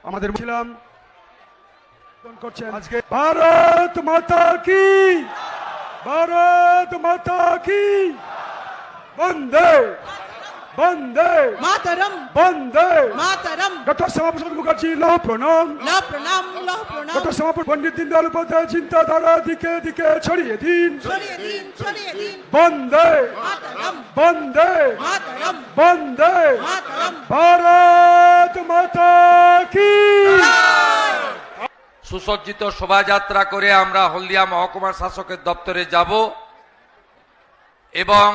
আমাদের ছিলাম করছেন আজকে ভারত মাতা কি, ভারত মাতা কি, বন্দে বন্দে মাতরম বন্দে মাতরম। ডক্টর শ্যামাপ্রসাদ মুখার্জি লৌহ প্রণাম, লহ প্রণাম লহ প্রণাম। ডক্টর শ্যামাপ্রসাদ পণ্ডিত দীনদয়াল উপাধ্যায় চিন্তাধারা দিকে দিকে ছড়িয়ে দিন। ছড়িয়ে দিন ছড়িয়ে দিন। বন্দে মাতরম বন্দে মাতরম বন্দে মাতরম। ভারত মাতা কি। সুসজ্জিত শোভাযাত্রা করে আমরা হলদিয়া মহকুমা শাসকের দপ্তরে যাব এবং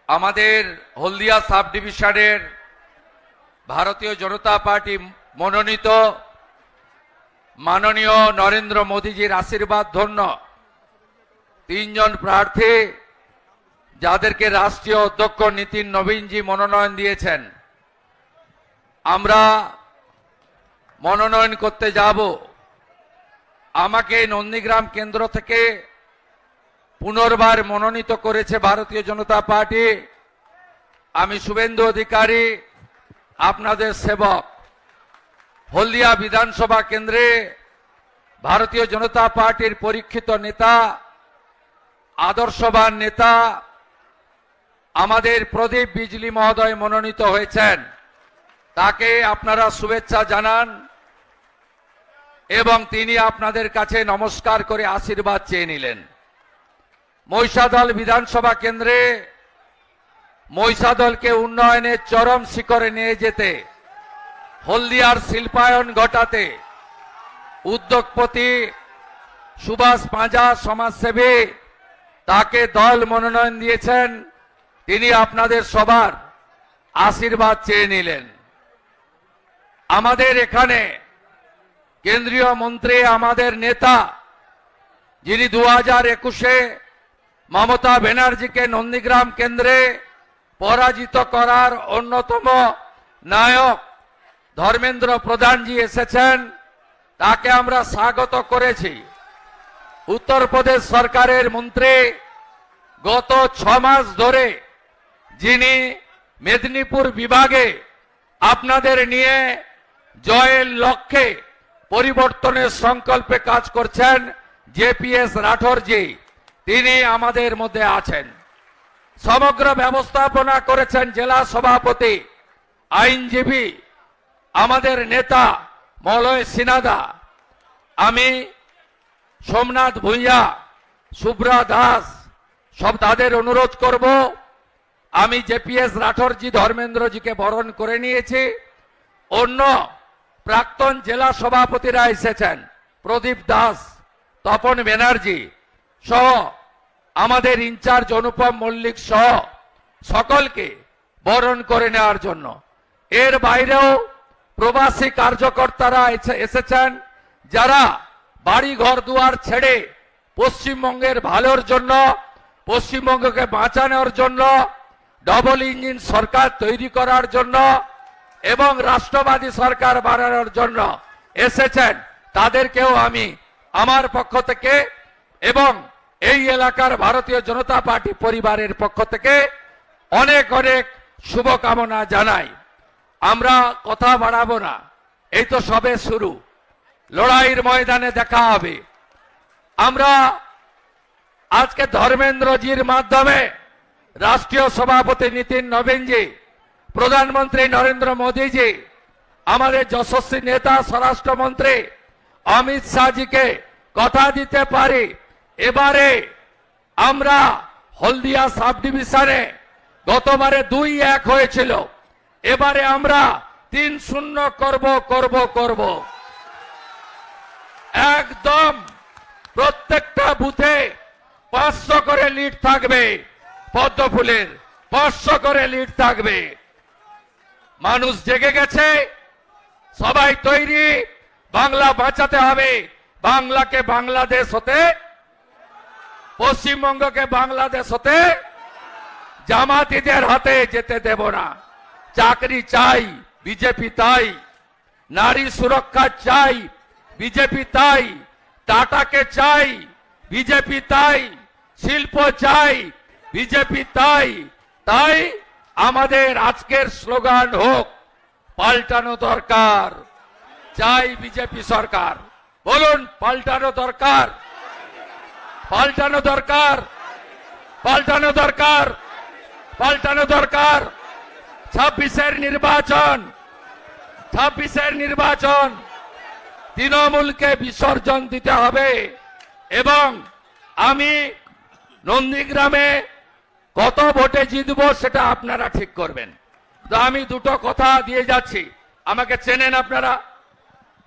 আমাদের হলদিয়া সাব ডিভিশনের ভারতীয় জনতা পার্টি মনোনীত মাননীয় নরেন্দ্র মোদীজির আশীর্বাদ ধন্য তিনজন প্রার্থী যাদেরকে রাষ্ট্রীয় অধ্যক্ষ নীতিন নবীনজি মনোনয়ন দিয়েছেন, আমরা মনোনয়ন করতে যাব। আমাকে নন্দীগ্রাম কেন্দ্র থেকে পুনর্বার মনোনীত করেছে ভারতীয় জনতা পার্টি। আমি শুভেন্দু অধিকারী, আপনাদের সেবক। হলদিয়া বিধানসভা কেন্দ্রে ভারতীয় জনতা পার্টির পরীক্ষিত নেতা, আদর্শবান নেতা আমাদের প্রদীপ বিজলি মহোদয় মনোনীত হয়েছেন। তাকে আপনারা শুভেচ্ছা জানান এবং তিনি আপনাদের কাছে নমস্কার করে আশীর্বাদ চেয়ে নিলেন। মহিষাদল বিধানসভা কেন্দ্রে মহিষাদলকে উন্নয়নের চরম শিখরে নিয়ে যেতে, হলদিয়ার শিল্পায়ন ঘটাতে উদ্যোগপতি সুভাষ পাঁজা সমাজসেবী, তাকে দল মনোনয়ন দিয়েছেন। তিনি আপনাদের সবার আশীর্বাদ চেয়ে নিলেন। আমাদের এখানে কেন্দ্রীয় মন্ত্রী, আমাদের নেতা, যিনি 2021-এ মমতা ব্যানার্জিকে নন্দীগ্রাম কেন্দ্রে পরাজিত করার অন্যতম নায়ক ধর্মেন্দ্র প্রধানজি এসেছেন, তাকে আমরা স্বাগত করেছি। উত্তরপ্রদেশ সরকারের মন্ত্রী গত 6 মাস ধরে যিনি মেদিনীপুর বিভাগে আপনাদের নিয়ে জয়ের লক্ষ্যে পরিবর্তনের সংকল্পে কাজ করছেন, জেপিএস রাঠোরজি, তিনি আমাদের মধ্যে আছেন। সমগ্র ব্যবস্থাপনা করেছেন জেলা সভাপতি, আইনজীবী, আমাদের নেতা মলয় সিনহা। আমি সোমনাথ ভূঁইয়া, শুভ্রা দাস, সব তাদের অনুরোধ করব। আমি জেপিএস রাঠোরজি ধর্মেন্দ্রজিকে বরণ করে নিয়েছি। অন্য প্রাক্তন জেলা সভাপতিরা এসেছেন, প্রদীপ দাস, তপন ব্যানার্জি সহ আমাদের ইনচার্জ অনুপম মল্লিক সহ সকলকে বরণ করে নেওয়ার জন্য। এর বাইরেও প্রবাসী কার্যকর্তারা এসেছেন, যারা বাড়ি ঘর দুয়ার ছেড়ে পশ্চিমবঙ্গের ভালোর জন্য, পশ্চিমবঙ্গকে বাঁচানোর জন্য, ডবল ইঞ্জিন সরকার তৈরি করার জন্য এবং রাষ্ট্রবাদী সরকার বানানোর জন্য এসেছেন। তাদেরকেও আমি আমার পক্ষ থেকে এবং এই এলাকার ভারতীয় জনতা পার্টি পরিবারের পক্ষ থেকে অনেক অনেক শুভকামনা জানাই। আমরা কথা বাড়াবো না, এই তো সবে শুরু, লড়াইয়ের ময়দানে দেখা হবে। আমরা আজকে ধর্মেন্দ্রজির মাধ্যমে রাষ্ট্রীয় সভাপতি নীতিন নবীনজি, প্রধানমন্ত্রী নরেন্দ্র মোদীজি, আমাদের যশস্বী নেতা স্বরাষ্ট্রমন্ত্রী অমিত শাহজিকে কথা দিতে পারি, এবারে আমরা হলদিয়া সাব ডিভিশনে গতবারে 2-1 হয়েছিল, এবারে আমরা 3-0 করব। একদম প্রত্যেকটা বুথে 500 করে লিড থাকবে, পদ্মফুলের 500 করে লিড থাকবে। মানুষ জেগে গেছে, সবাই তৈরি, বাংলা বাঁচাতে হবে। বাংলাকে বাংলাদেশ হতে, পশ্চিমবঙ্গকে বাংলাদেশ হতে জামাতিদের হাতে যেতে দেব না। চাকরি চাই, বিজেপি তাই। নারী সুরক্ষা চাই, বিজেপি তাই। টাটাকে চাই, বিজেপি তাই। শিল্প চাই, বিজেপি তাই। তাই আমাদের আজকের স্লোগান হোক পাল্টানো দরকার। চাই বিজেপি সরকার। বলুন পাল্টানো দরকার, পাল্টানো দরকার, পাল্টানো দরকার, পাল্টানো দরকার। 26-এর নির্বাচন, 26-এর নির্বাচন তৃণমূলকে বিসর্জন দিতে হবে। এবং আমি নন্দীগ্রামে কত ভোটে জিতবো সেটা আপনারা ঠিক করবেন। তো আমি দুটো কথা দিয়ে যাচ্ছি, আমাকে চেনেন আপনারা,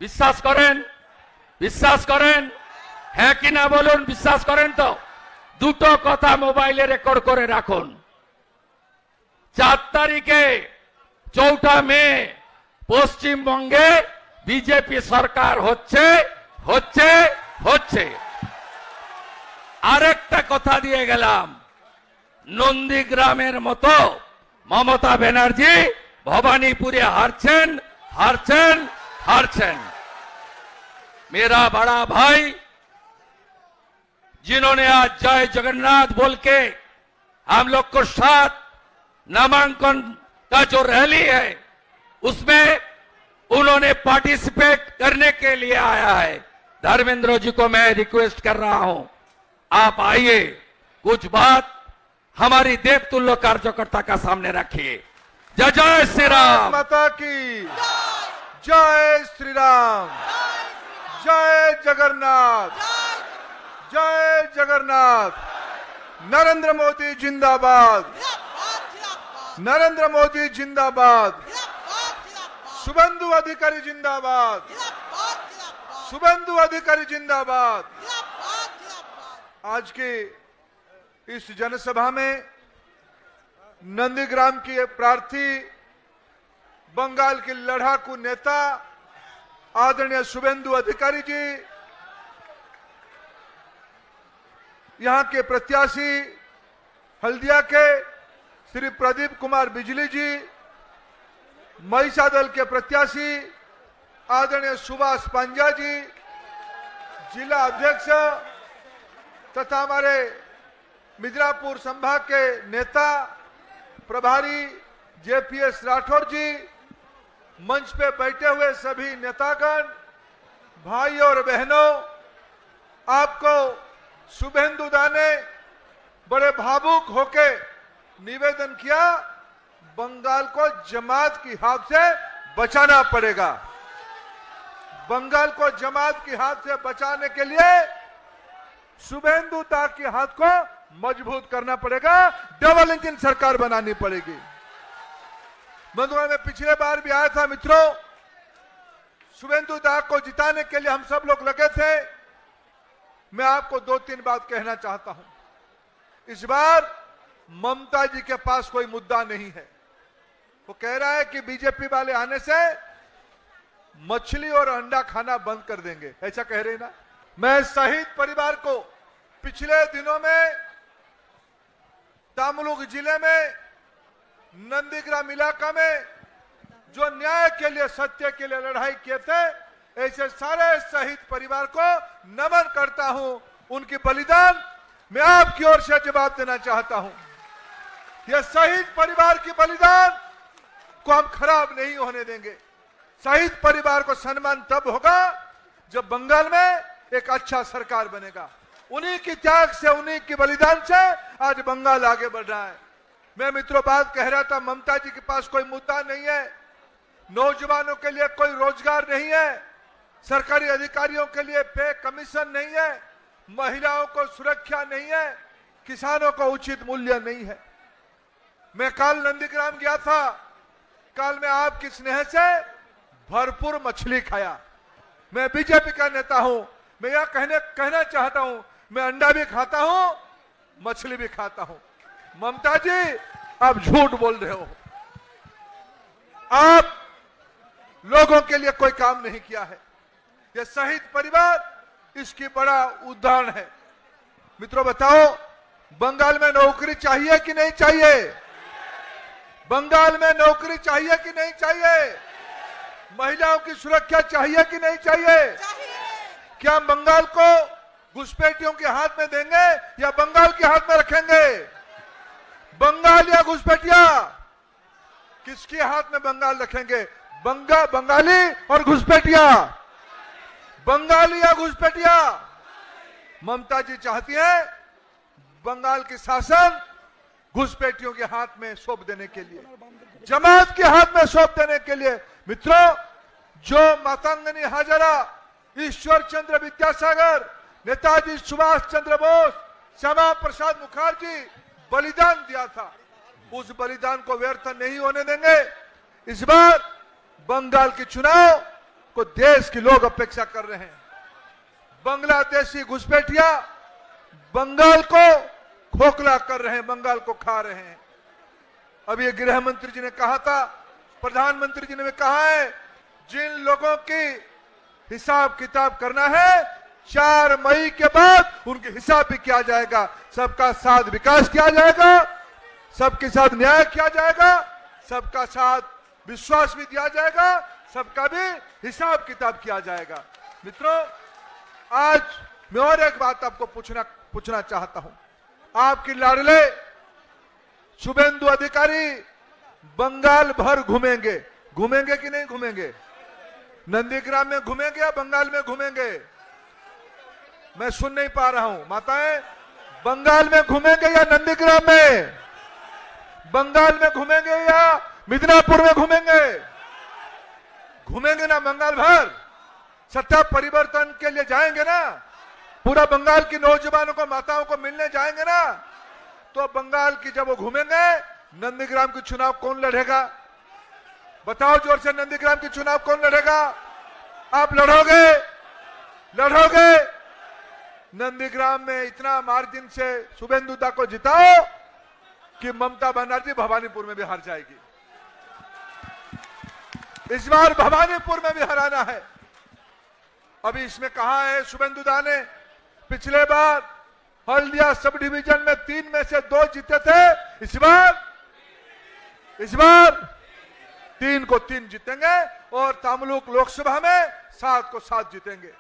বিশ্বাস করেন, বিশ্বাস করেন, হ্যাঁ কি না বলুন, বিশ্বাস করেন তো? দুটো কথা মোবাইলে রেকর্ড করে রাখুন। 4 তারিখে 4 মে পশ্চিমবঙ্গে বিজেপি সরকার হচ্ছে হচ্ছে হচ্ছে। আরেকটা কথা দিয়ে গেলাম, নন্দীগ্রামের মতো মমতা ব্যানার্জি ভবানীপুরে हारছেন हारছেন हारছেন। मेरा बड़ा भाई जिन्होंने आज जय जगन्नाथ बोल के हम लोग को साथ नामांकन का जो रैली है उसमें उन्होंने पार्टिसिपेट करने के लिए आया है। धर्मेंद्र जी को मैं रिक्वेस्ट कर रहा हूं, आप आइए, कुछ बात हमारी देवतुल्य कार्यकर्ता का सामने रखिए। जय जय श्री राम। माता की जय, श्री राम, जय जगन्नाथ, जय जगन्नाथ। नरेंद्र मोदी जिंदाबाद, नरेंद्र मोदी जिंदाबाद, शुभेंदु अधिकारी जिंदाबाद, शुभेंदु अधिकारी जिंदाबाद। आज की इस जनसभा में नंदीग्राम की प्रार्थी, बंगाल के लड़ाकू नेता आदरणीय शुभेंदु अधिकारी जी, यहां के प्रत्याशी हल्दिया के श्री प्रदीप कुमार बिजली जी, महिषा दल के प्रत्याशी आदरणीय सुभाष पांजा जी, जिला अध्यक्ष तथा हमारे मिदनापुर संभाग के नेता प्रभारी जेपीएस राठौर जी, मंच पे बैठे हुए सभी नेतागण, भाई और बहनों, आपको शुभेंदु दा ने बड़े भावुक होके निवेदन किया, बंगाल को जमात की हाथ से बचाना पड़ेगा। बंगाल को जमात की हाथ से बचाने के लिए शुभेंदु दा के हाथ को मजबूत करना पड़ेगा, डबल इंजन सरकार बनानी पड़ेगी। मधुबन में पिछले बार भी आया था मित्रों, शुभेंदु दा को जिताने के लिए हम सब लोग लगे थे। मैं आपको 2-3 बात कहना चाहता हूं। इस बार ममता जी के पास कोई मुद्दा नहीं है। वो कह रहा है कि बीजेपी वाले आने से मछली और अंडा खाना बंद कर देंगे, ऐसा कह रहे ना। मैं शहीद परिवार को पिछले दिनों में तमलुक जिले में नंदीग्राम इलाका में जो न्याय के लिए, सत्य के लिए लड़ाई किए थे, ऐसे सारे शहीद परिवार को नमन करता हूं। उनकी बलिदान मैं आपकी ओर से जवाब देना चाहता हूं। यह शहीद परिवार की बलिदान को हम खराब नहीं होने देंगे। शहीद परिवार को सम्मान तब होगा जब बंगाल में एक अच्छा सरकार बनेगा। उन्हीं की त्याग से, उन्हीं की बलिदान से आज बंगाल आगे बढ़ रहा है। मैं मित्रों बात कह रहा था, ममता जी के पास कोई मुद्दा नहीं है, नौजवानों के लिए कोई रोजगार नहीं है, सरकारी अधिकारियों के लिए पे कमीशन नहीं है, महिलाओं को सुरक्षा नहीं है, किसानों को उचित मूल्य नहीं है। मैं कल नंदीग्राम गया था, कल मैं आपकी स्नेह से भरपूर मछली खाया। मैं बीजेपी का नेता हूं, मैं यह कहना चाहता हूं, मैं अंडा भी खाता हूं, मछली भी खाता हूं। ममता जी आप झूठ बोल रहे हो, आप लोगों के लिए कोई काम नहीं किया है। यह शहीद परिवार इसकी बड़ा उदाहरण है। मित्रों बताओ, बंगाल में नौकरी चाहिए कि नहीं चाहिए? बंगाल में नौकरी चाहिए कि नहीं चाहिए? महिलाओं की सुरक्षा चाहिए कि नहीं चाहिए? क्या हम बंगाल को घुसपैठियों के हाथ में देंगे या बंगाल के हाथ में रखेंगे? बंगाल या घुसपैठिया, किसके हाथ में बंगाल रखेंगे? बंगाली और घुसपैठिया, बंगाली या घुसपैठिया। ममता जी चाहती है बंगाल की शासन घुसपैठियों के हाथ में सौंप देने के लिए, जमात के हाथ में सौंप देने के लिए। मित्रों, जो मातंगनी हाजरा, ईश्वर चंद्र विद्यासागर, नेताजी सुभाष चंद्र बोस, श्यामा प्रसाद मुखर्जी बलिदान दिया था, उस बलिदान को व्यर्थ नहीं होने देंगे। इस बार बंगाल के चुनाव को देश के लोग अपेक्षा कर रहे हैं। बांग्लादेशी घुसपैठिया बंगाल को खोखला कर रहे हैं, बंगाल को खा रहे हैं। अब ये गृह मंत्री जी ने कहा था, प्रधानमंत्री जी ने भी कहा है, जिन लोगों की हिसाब किताब करना है 4 मई के बाद उनके हिसाब भी किया जाएगा, सबका साथ विकास किया जाएगा, सबके साथ न्याय किया जाएगा, सबका साथ विश्वास भी दिया जाएगा, सबका भी हिसाब किताब किया जाएगा। मित्रों, आज मैं और एक बात आपको पूछना चाहता हूं। आपके लाडले शुभेंदु अधिकारी बंगाल भर घूमेंगे कि नहीं घूमेंगे? नंदीग्राम में घूमेंगे या बंगाल में घूमेंगे? मैं सुन नहीं पा रहा हूं। माताएं, बंगाल में घूमेंगे या नंदीग्राम में? बंगाल में घूमेंगे या मिदनापुर में घूमेंगे? घूमेंगे ना बंगाल भर? सत्ता परिवर्तन के लिए जाएंगे ना? पूरा बंगाल की नौजवानों को, माताओं को मिलने जाएंगे ना? तो बंगाल की जब वो घूमेंगे, नंदीग्राम की चुनाव कौन लड़ेगा? बताओ जोर से, नंदीग्राम की चुनाव कौन लड़ेगा? आप लड़ोगे? नंदीग्राम में इतना मार्जिन से शुभेंदु दा को जिताओ कि ममता बनर्जी भवानीपुर में भी हार जाएगी। इस बार भवानीपुर में भी हराना है। अभी इसमें कहा है शुभेंदु दा ने, पिछले बार हल्दिया सब डिवीजन में 3 में से 2 जीते थे, इस बार 3 को 3 जीतेंगे और तमलुक लोकसभा में 7 को 7 जीतेंगे।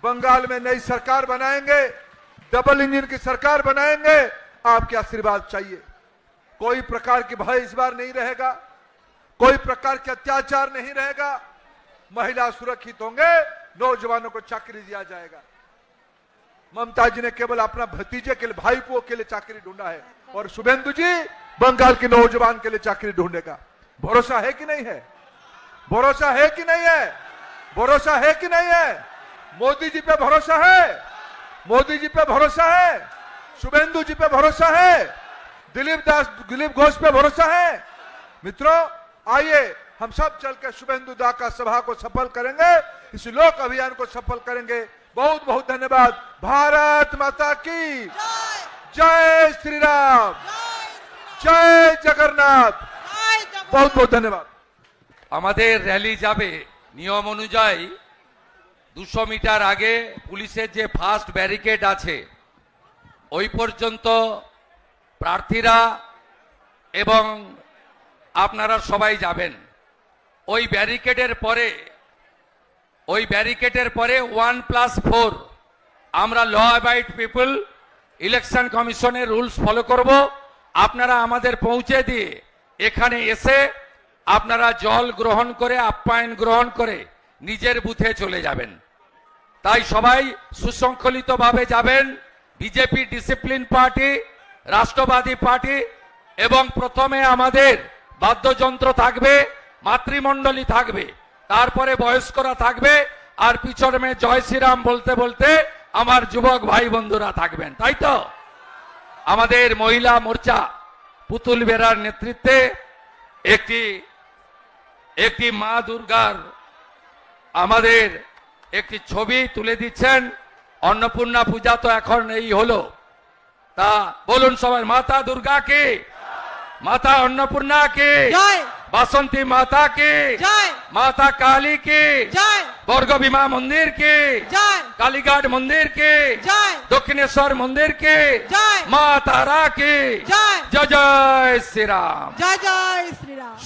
बंगाल में नई सरकार बनाएंगे, डबल इंजन की सरकार बनाएंगे। आपके आशीर्वाद चाहिए। कोई प्रकार की भय इस बार नहीं रहेगा, कोई प्रकार के अत्याचार नहीं रहेगा, महिला सुरक्षित होंगे, नौजवानों को चाकरी दिया जाएगा। ममता जी ने केवल अपना भतीजे के लिए, भाईपों के लिए चाकरी ढूंढा है और शुभेंदु जी बंगाल के नौजवान के लिए चाकरी ढूंढेगा। भरोसा है कि नहीं है? भरोसा है कि नहीं है? भरोसा है कि नहीं है? मोदी जी पे भरोसा है? मोदी जी पे भरोसा है? शुभेंदु जी पे भरोसा है? दिलीप घोष पे भरोसा है? मित्रों, आइए हम सब चलकर शुभेंदु दा का सभा को सफल करेंगे, इस लोक अभियान को सफल करेंगे। बहुत बहुत धन्यवाद। भारत माता की जय श्री राम, जय जगन्नाथ। बहुत बहुत धन्यवाद। আমাদের র্যালি যাবে নিয়ম অনুযায়ী 200 মিটার আগে পুলিশের যে ফার্স্ট ব্যারিকেড আছে ওই পর্যন্ত প্রার্থীরা এবং আপনারা সবাই যাবেন। ওই ব্যারিকেডের পরে 1+4 আমরা ল অ্যাবাইড পিপল ইলেকশন কমিশনের রুলস ফলো করব। আপনারা আমাদের পৌঁছে দিয়ে এখানে এসে আপনারা জল গ্রহণ করে, আপ্যায়ন গ্রহণ করে নিজের বুথে চলে যাবেন। তাই সবাই সুশৃঙ্খলিতভাবে যাবেন। বিজেপি ডিসিপ্লিন পার্টি, রাষ্ট্রবাদী পার্টি এবং প্রথমে আমাদের বাদ্যযন্ত্র থাকবে, মাতৃমণ্ডলী থাকবে, তারপরে বয়স্করা থাকবে, আর পিছনে জয় শ্রীরাম বলতে বলতে আমার যুবক ভাই বন্ধুরা থাকবেন। তাই তো? আমাদের মহিলা মোর্চা পুতুল বেরার নেতৃত্বে একটি মা দুর্গার আমাদের একটি ছবি তুলে দিচ্ছেন। অন্নপূর্ণা পূজা তো এখন এই হলো, তা বলুন সবাই, মাতা দুর্গা কি, माता अन्नपूर्णा की जय, बासंती माता की जय, माता काली की जय, बर्ग भीमा मंदिर की जय, कालीघाट मंदिर की जय, दक्षिणेश्वर मंदिर की जय, माँ तारा की जय, जय जय श्री राम। जय जय श्री राम।